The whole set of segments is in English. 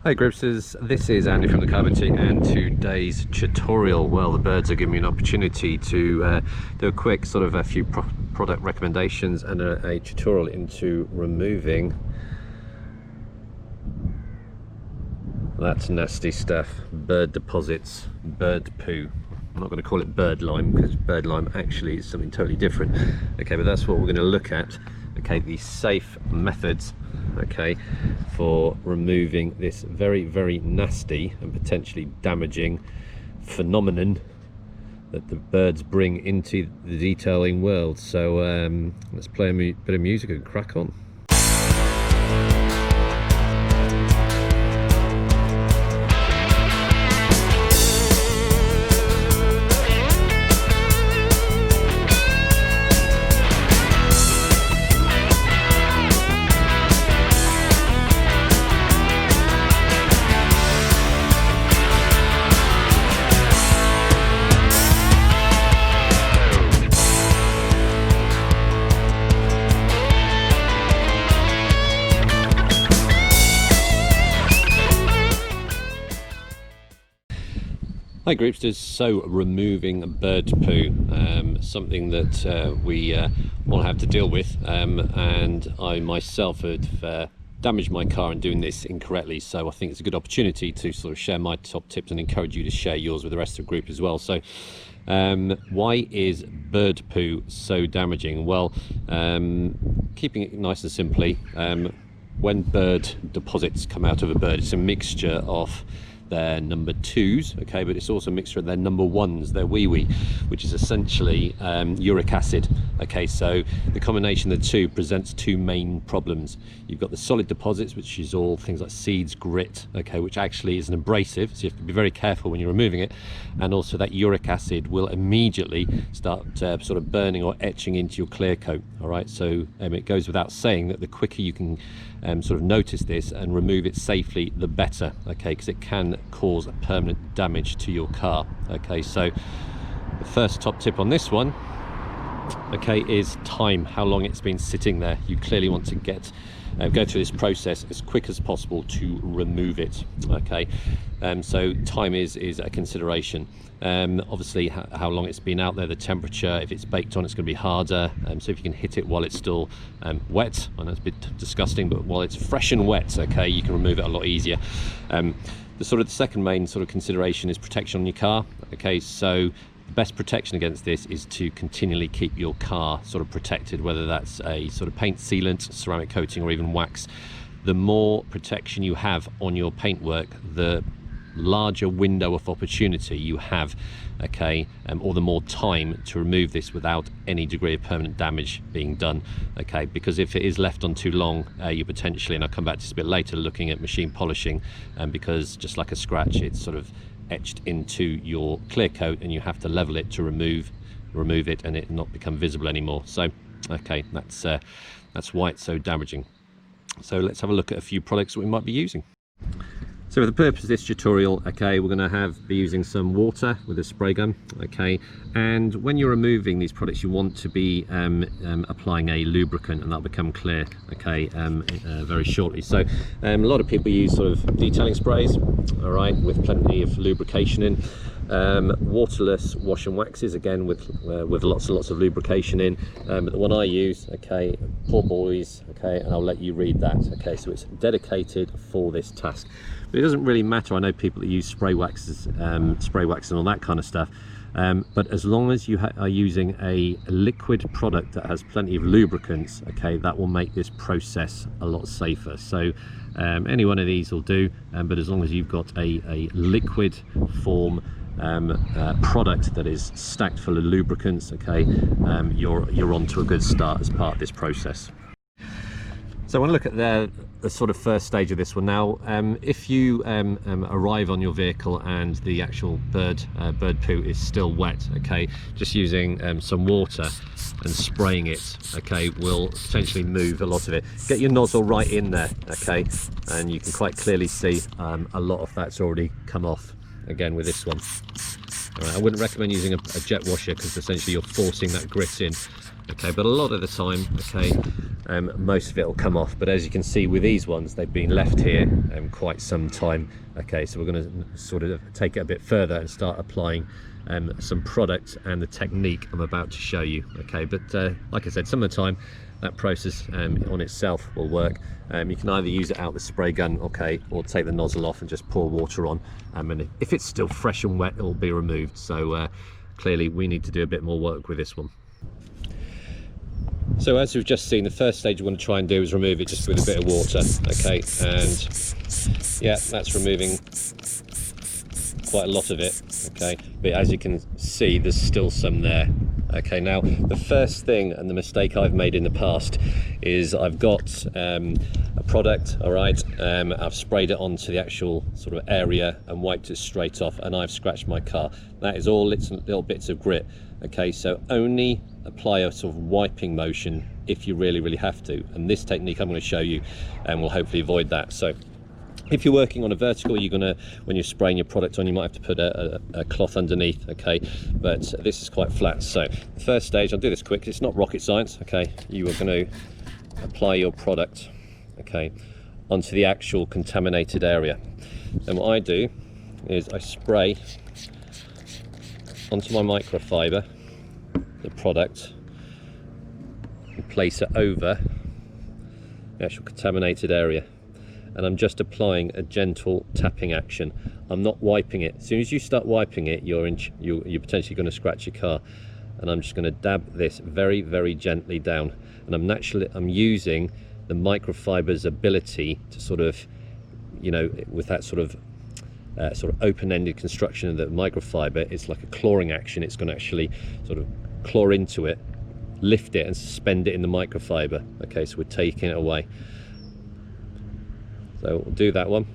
Hey Gripsters, this is Andy from the Cavity, and today's tutorial, well, the birds are giving me an opportunity to do a quick sort of a few product recommendations and a tutorial into removing that nasty stuff, bird deposits, bird poo. I'm not going to call it bird lime because bird lime actually is something totally different. Okay, but that's what we're going to look at. Okay, the safe methods, okay, for removing this very, very nasty and potentially damaging phenomenon that the birds bring into the detailing world. So let's play a bit of music and crack on. Hi Groupsters, so removing bird poo, something that we all have to deal with, and I myself have damaged my car in doing this incorrectly, so I think it's a good opportunity to sort of share my top tips and encourage you to share yours with the rest of the group as well. So why is bird poo so damaging? Well, keeping it nice and simply, when bird deposits come out of a bird, it's a mixture of their number twos, okay, but it's also a mixture of their number ones, their wee, which is essentially uric acid. Okay, so the combination of the two presents two main problems. You've got the solid deposits, which is all things like seeds, grit, okay, which actually is an abrasive, so you have to be very careful when you're removing it, and also that uric acid will immediately start sort of burning or etching into your clear coat. All right, so it goes without saying that the quicker you can sort of notice this and remove it safely, the better, okay, because it can cause permanent damage to your car. Okay, so the first top tip on this one, okay, is time, how long it's been sitting there. You clearly want to go through this process as quick as possible to remove it. Okay, so time is a consideration. Obviously how long it's been out there, the temperature, if it's baked on, it's going to be harder. So if you can hit it while it's still wet, I know it's a bit disgusting, but while it's fresh and wet, okay, you can remove it a lot easier. The second main sort of consideration is protection on your car. Okay, so the best protection against this is to continually keep your car sort of protected, whether that's a sort of paint sealant, ceramic coating, or even wax. The more protection you have on your paintwork, the larger window of opportunity you have, okay, or the more time to remove this without any degree of permanent damage being done. Okay, because if it is left on too long, you potentially, and I'll come back to this a bit later, looking at machine polishing, because just like a scratch, it's sort of etched into your clear coat and you have to level it to remove it and it not become visible anymore. So okay, that's why it's so damaging. So let's have a look at a few products that we might be using. So for the purpose of this tutorial, okay, we're going to be using some water with a spray gun, okay, and when you're removing these products you want to be applying a lubricant, and that'll become clear, okay, very shortly. So a lot of people use sort of detailing sprays, all right, with plenty of lubrication in. Waterless wash and waxes, again with lots and lots of lubrication in, but the one I use, okay, Poor Boys, okay, and I'll let you read that. Okay, so it's dedicated for this task, but it doesn't really matter. I know people that use spray waxes, spray wax and all that kind of stuff, but as long as you are using a liquid product that has plenty of lubricants, okay, that will make this process a lot safer. So any one of these will do, but as long as you've got a liquid form product that is stacked full of lubricants, okay, you're on to a good start as part of this process. So I want to look at the sort of first stage of this one now. If you arrive on your vehicle and the actual bird poo is still wet, okay, just using some water and spraying it, okay, will potentially move a lot of it. Get your nozzle right in there, okay, and you can quite clearly see a lot of that's already come off. Again with this one, all right, I wouldn't recommend using a jet washer because essentially you're forcing that grit in, okay, but a lot of the time, okay, most of it will come off. But as you can see with these ones, they've been left here quite some time. Okay, so we're going to sort of take it a bit further and start applying some product and the technique I'm about to show you. Okay, but like I said, some of the time that process on itself will work. You can either use it out the spray gun, okay, or take the nozzle off and just pour water on, and if it's still fresh and wet, it will be removed. So clearly we need to do a bit more work with this one. So as we've just seen, the first stage we want to try and do is remove it just with a bit of water. Okay, and yeah, that's removing quite a lot of it. Okay, but as you can see, there's still some there. Okay, now the first thing and the mistake I've made in the past is I've got a product, all right, I've sprayed it onto the actual sort of area and wiped it straight off, and I've scratched my car. That is all little bits of grit. Okay, so only apply a sort of wiping motion if you really have to, and this technique I'm going to show you will hopefully avoid that. So if you're working on a vertical, you're gonna, when you're spraying your product on, you might have to put a cloth underneath, okay, but this is quite flat. So the first stage, I'll do this quick, it's not rocket science. Okay, you are going to apply your product, okay, onto the actual contaminated area. And what I do is I spray onto my microfiber the product and place it over the actual contaminated area, and I'm just applying a gentle tapping action. I'm not wiping it. As soon as you start wiping it, you're potentially going to scratch your car, and I'm just going to dab this very gently down, and I'm using the microfiber's ability to sort of, you know, with that sort of open-ended construction of the microfiber, it's like a clawing action. It's going to actually sort of claw into it, lift it and suspend it in the microfiber. Okay, so we're taking it away. So we'll do that one.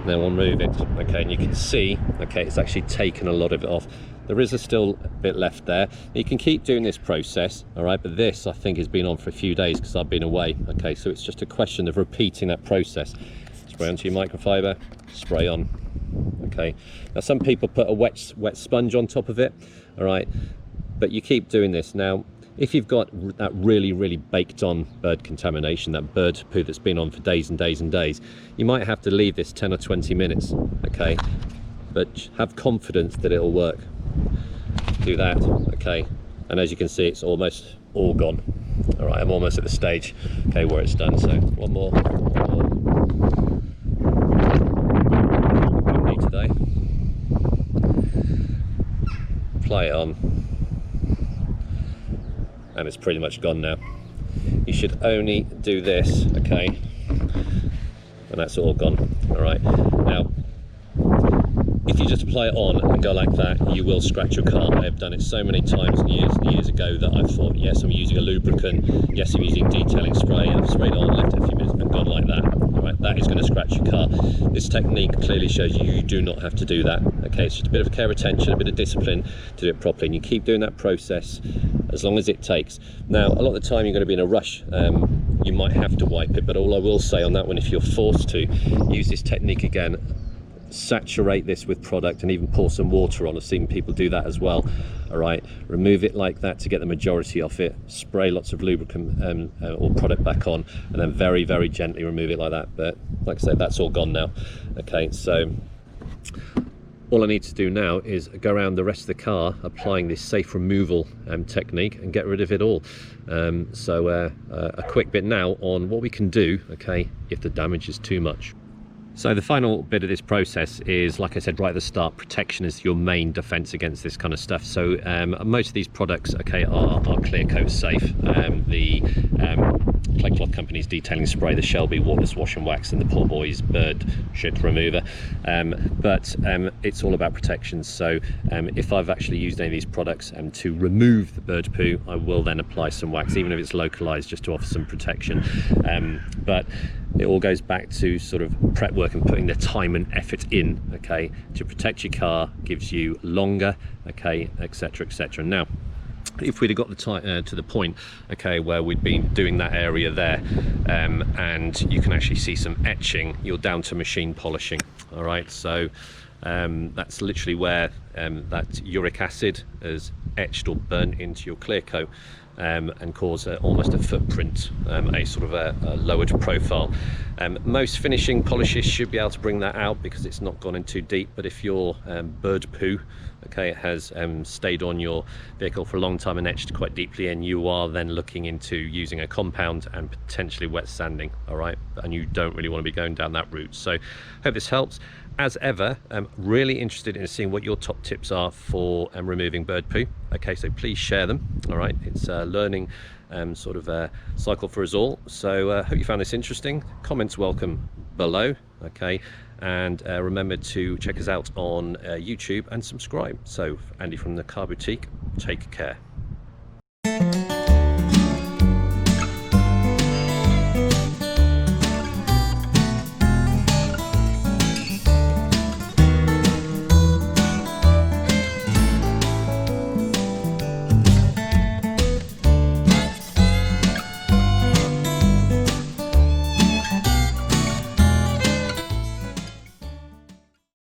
Then we'll move it. Okay, and you can see, okay, it's actually taken a lot of it off. There is still a bit left there. You can keep doing this process, all right, but this I think has been on for a few days because I've been away. Okay, so it's just a question of repeating that process. Spray onto your microfiber, spray on. Okay, now some people put a wet sponge on top of it, all right, but you keep doing this. Now if you've got that really baked on bird contamination, that bird poo that's been on for days and days, you might have to leave this 10 or 20 minutes, okay, but have confidence that it'll work. Do that, okay, and as you can see, it's almost all gone. All right, I'm almost at the stage, okay, where it's done. So one more. Good me today. Apply it on, and it's pretty much gone now. You should only do this, okay, and that's all gone. All right, now if you just apply it on and go like that, you will scratch your car. I have done it so many times and years ago that I thought, yes, I'm using a lubricant, yes, I'm using detailing spray, I've sprayed on, left it a few minutes and gone like that. All right, that is going to scratch your car. This technique clearly shows you do not have to do that. Okay, it's just a bit of care, attention, a bit of discipline to do it properly, and you keep doing that process as long as it takes. Now, a lot of the time you're going to be in a rush. You might have to wipe it, but all I will say on that one, if you're forced to, use this technique again. Saturate this with product and even pour some water on. I've seen people do that as well. All right, remove it like that to get the majority off it, spray lots of lubricant or product back on, and then very gently remove it like that. But like I said, that's all gone now. Okay, so all I need to do now is go around the rest of the car applying this safe removal technique and get rid of it all. So a quick bit now on what we can do, okay, if the damage is too much. So the final bit of this process is, like I said right at the start, protection is your main defense against this kind of stuff. So most of these products, okay, are clear coat safe. The clay cloth companies detailing spray, the Shelby waterless wash and wax, and the Poor Boys bird shit remover. But it's all about protection. So if I've actually used any of these products to remove the bird poo, I will then apply some wax, even if it's localized, just to offer some protection. But it all goes back to sort of prep work and putting the time and effort in, okay, to protect your car, gives you longer, okay, etc. Now if we'd have got the time to the point, okay, where we'd been doing that area there, and you can actually see some etching, you're down to machine polishing. All right, so That's literally where that uric acid has etched or burnt into your clear coat and cause almost a footprint, a sort of a lowered profile. Most finishing polishes should be able to bring that out because it's not gone in too deep, but if your bird poo, okay, it has stayed on your vehicle for a long time and etched quite deeply, and you are then looking into using a compound and potentially wet sanding, all right, and you don't really want to be going down that route. So hope this helps. As ever, I'm really interested in seeing what your top tips are for removing bird poo. Okay, so please share them. All right, it's a learning sort of cycle for us all. So hope you found this interesting. Comments welcome below. Okay, and remember to check us out on YouTube and subscribe. So Andy from the Car Boutique, take care.